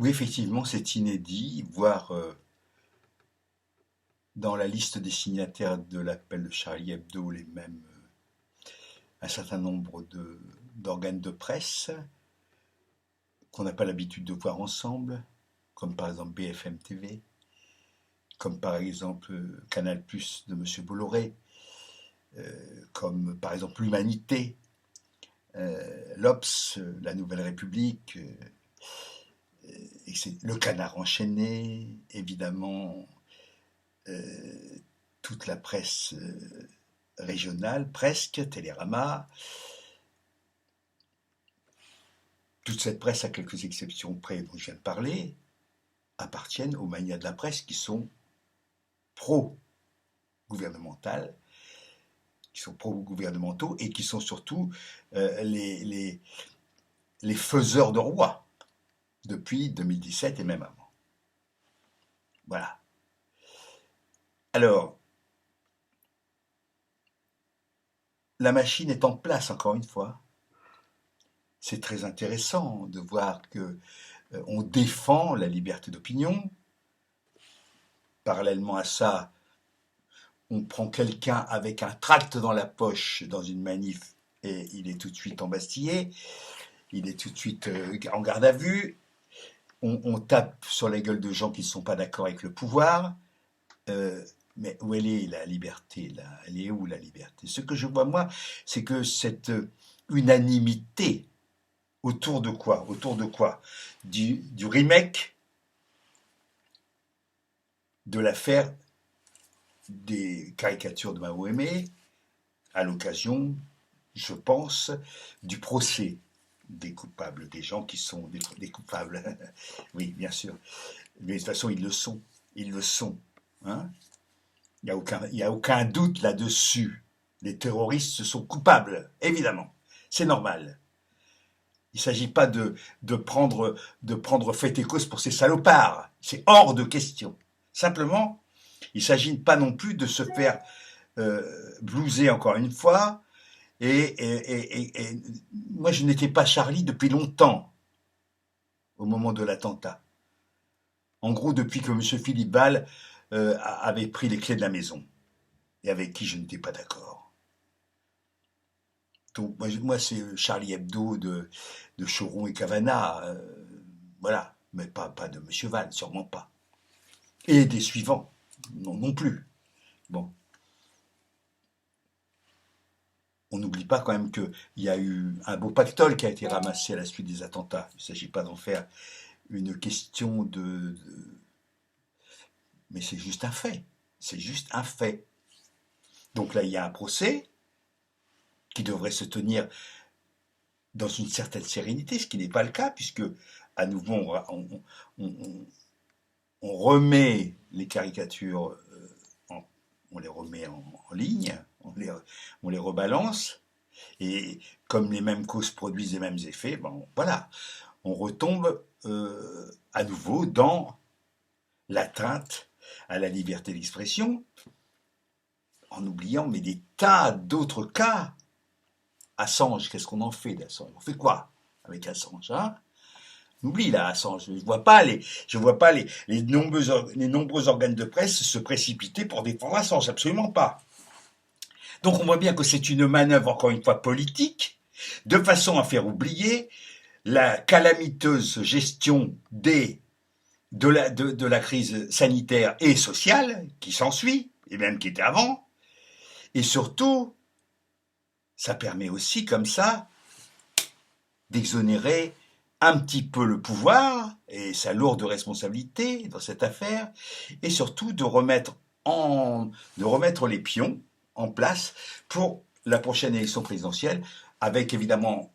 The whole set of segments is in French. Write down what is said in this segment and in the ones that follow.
Oui, effectivement, c'est inédit, voire dans la liste des signataires de l'appel de Charlie Hebdo, les mêmes, un certain nombre d'organes de presse qu'on n'a pas l'habitude de voir ensemble, comme par exemple BFM TV, comme par exemple Canal Plus de Monsieur Bolloré, comme par exemple l'Humanité, l'Obs, la Nouvelle République, le Canard enchaîné, évidemment, euh, toute la presse régionale, presque, Télérama, toute cette presse, à quelques exceptions près dont je viens de parler, appartiennent aux manias de la presse qui sont pro-gouvernementales, qui sont pro-gouvernementaux et qui sont surtout les faiseurs de rois depuis 2017 et même avant. Voilà. Alors, la machine est en place, encore une fois. C'est très intéressant de voir que on défend la liberté d'opinion. Parallèlement à ça, on prend quelqu'un avec un tract dans la poche dans une manif et il est tout de suite embastillé, il est tout de suite en garde à vue. On tape sur la gueule de gens qui ne sont pas d'accord avec le pouvoir. Mais où elle est la liberté là? Elle est où la liberté? Ce que je vois moi, c'est que cette unanimité autour de quoi? Autour de quoi? Du remake de l'affaire des caricatures de Mahomet, à l'occasion, je pense, du procès des coupables, des gens qui sont des coupables. Oui, bien sûr. Mais de toute façon, ils le sont. Ils le sont. Hein. Il n'y a aucun doute là-dessus. Les terroristes sont coupables, évidemment. C'est normal. Il ne s'agit pas de prendre fait et cause pour ces salopards. C'est hors de question. Simplement, il ne s'agit pas non plus de se faire blouser encore une fois. Et moi, je n'étais pas Charlie depuis longtemps, au moment de l'attentat. En gros, depuis que M. Philippe Ball avait pris les clés de la maison, et avec qui je n'étais pas d'accord. Donc, moi c'est Charlie Hebdo de Choron et Cavana, voilà, mais pas de M. Val, sûrement pas. Et des suivants, non plus. Bon. On n'oublie pas quand même qu'il y a eu un beau pactole qui a été ramassé à la suite des attentats. Il ne s'agit pas d'en faire une question mais c'est juste un fait. C'est juste un fait. Donc là, il y a un procès qui devrait se tenir dans une certaine sérénité, ce qui n'est pas le cas, puisque à nouveau on remet les caricatures, on les remet en ligne, on les rebalance, et comme les mêmes causes produisent les mêmes effets, bon, voilà, on retombe à nouveau dans l'atteinte à la liberté d'expression, en oubliant mais des tas d'autres cas. Assange, qu'est-ce qu'on en fait d'Assange? On fait quoi avec Assange, hein? On oublie là Assange. Je vois pas les nombreux organes de presse se précipiter pour défendre Assange, absolument pas. Donc on voit bien que c'est une manœuvre, encore une fois, politique, de façon à faire oublier la calamiteuse gestion de la crise sanitaire et sociale qui s'ensuit, et même qui était avant, et surtout, ça permet aussi, comme ça, d'exonérer un petit peu le pouvoir et sa lourde responsabilité dans cette affaire, et surtout de remettre les pions en place pour la prochaine élection présidentielle, avec évidemment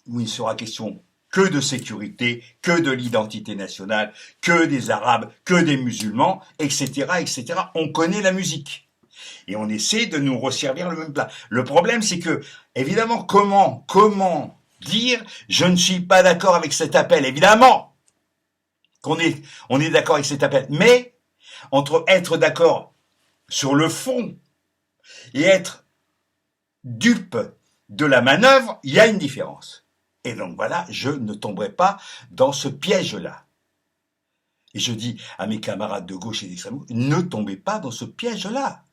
où il sera question que de sécurité, que de l'identité nationale, que des Arabes, que des musulmans, etc., etc. On connaît la musique. Et on essaie de nous resservir le même plat. Le problème, c'est que, évidemment, comment dire je ne suis pas d'accord avec cet appel? Évidemment on est d'accord avec cet appel. Mais, entre être d'accord sur le fond et être dupe de la manœuvre, il y a une différence. Et donc voilà, je ne tomberai pas dans ce piège-là. Et je dis à mes camarades de gauche et d'extrême gauche, ne tombez pas dans ce piège-là.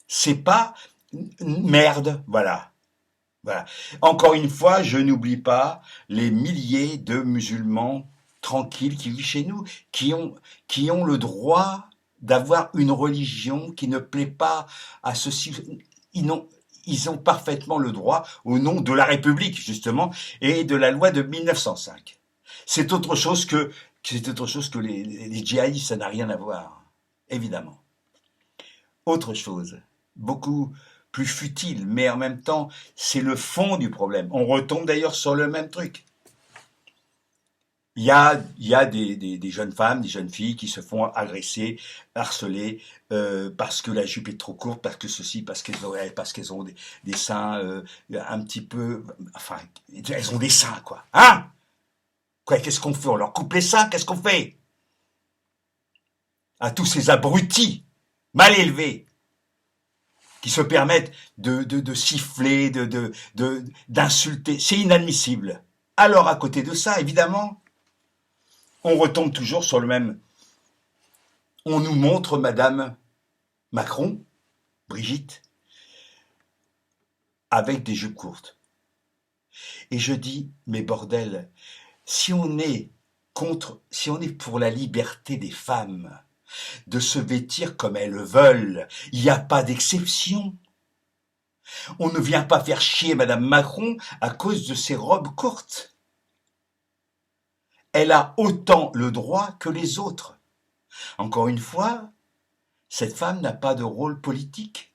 C'est pas merde, voilà. Voilà. Encore une fois, je n'oublie pas les milliers de musulmans tranquilles qui vivent chez nous, qui ont le droit d'avoir une religion qui ne plaît pas à ceux-ci. Ils ont parfaitement le droit au nom de la République, justement, et de la loi de 1905. C'est autre chose que les djihadistes, ça n'a rien à voir, évidemment. Autre chose, beaucoup plus futile, mais en même temps, c'est le fond du problème. On retombe d'ailleurs sur le même truc. Il y a des jeunes femmes, des jeunes filles qui se font agresser, harceler, parce que la jupe est trop courte, parce que ceci, parce qu'elles ont des seins un petit peu... Enfin, elles ont des seins, quoi. Hein? Quoi, qu'est-ce qu'on fait? On leur coupe les seins? Qu'est-ce qu'on fait? À tous ces abrutis, mal élevés, qui se permettent de siffler, d'insulter. C'est inadmissible. Alors, à côté de ça, évidemment, on retombe toujours sur le même. On nous montre Madame Macron, Brigitte, avec des jupes courtes. Et je dis, mais bordel, si on est pour la liberté des femmes, de se vêtir comme elles veulent, il n'y a pas d'exception. On ne vient pas faire chier Madame Macron à cause de ses robes courtes. Elle a autant le droit que les autres. Encore une fois, cette femme n'a pas de rôle politique.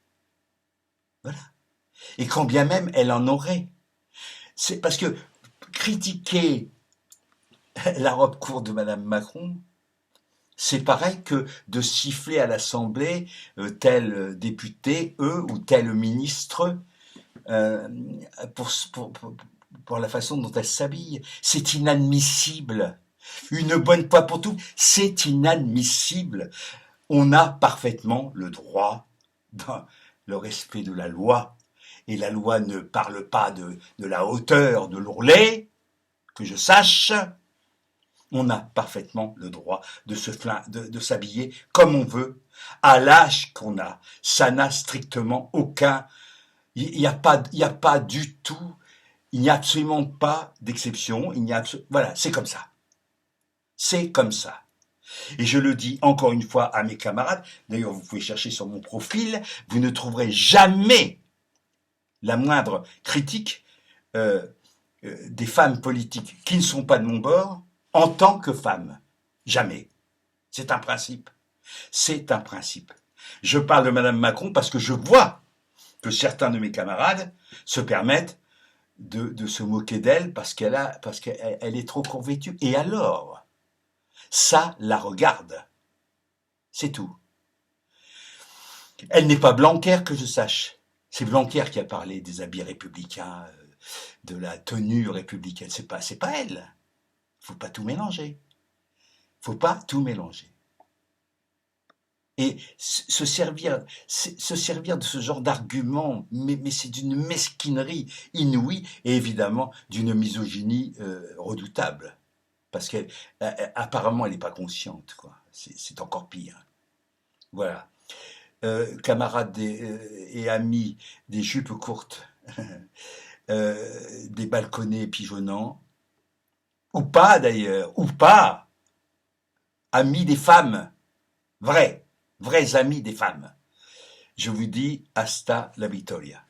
Voilà. Et quand bien même elle en aurait. C'est parce que critiquer la robe courte de Madame Macron, c'est pareil que de siffler à l'Assemblée tel député, ou tel ministre, euh, pour la façon dont elle s'habille. C'est inadmissible. Une bonne fois pour toutes, c'est inadmissible. On a parfaitement le droit, dans le respect de la loi, et la loi ne parle pas de la hauteur de l'ourlet, que je sache. On a parfaitement le droit de s'habiller comme on veut, à l'âge qu'on a. Ça n'a strictement aucun... Il n'y a pas du tout... Il n'y a absolument pas d'exception. Voilà, c'est comme ça. C'est comme ça. Et je le dis encore une fois à mes camarades, d'ailleurs vous pouvez chercher sur mon profil, vous ne trouverez jamais la moindre critique des femmes politiques qui ne sont pas de mon bord en tant que femmes. Jamais. C'est un principe. C'est un principe. Je parle de Madame Macron parce que je vois que certains de mes camarades se permettent de se moquer d'elle parce qu'elle est trop convêtue. Et alors, ça la regarde. C'est tout. Elle n'est pas Blanquer que je sache. C'est Blanquer qui a parlé des habits républicains, de la tenue républicaine. C'est pas elle. Faut pas tout mélanger. Faut pas tout mélanger. Et se servir de ce genre d'argument, mais c'est d'une mesquinerie inouïe et évidemment d'une misogynie redoutable. Parce qu'apparemment, elle n'est pas consciente, quoi. C'est encore pire. Voilà. Camarades et amis des jupes courtes, des balconnets pigeonnants, ou pas d'ailleurs, ou pas, amis des femmes, vrais amis des femmes. Je vous dis hasta la victoria.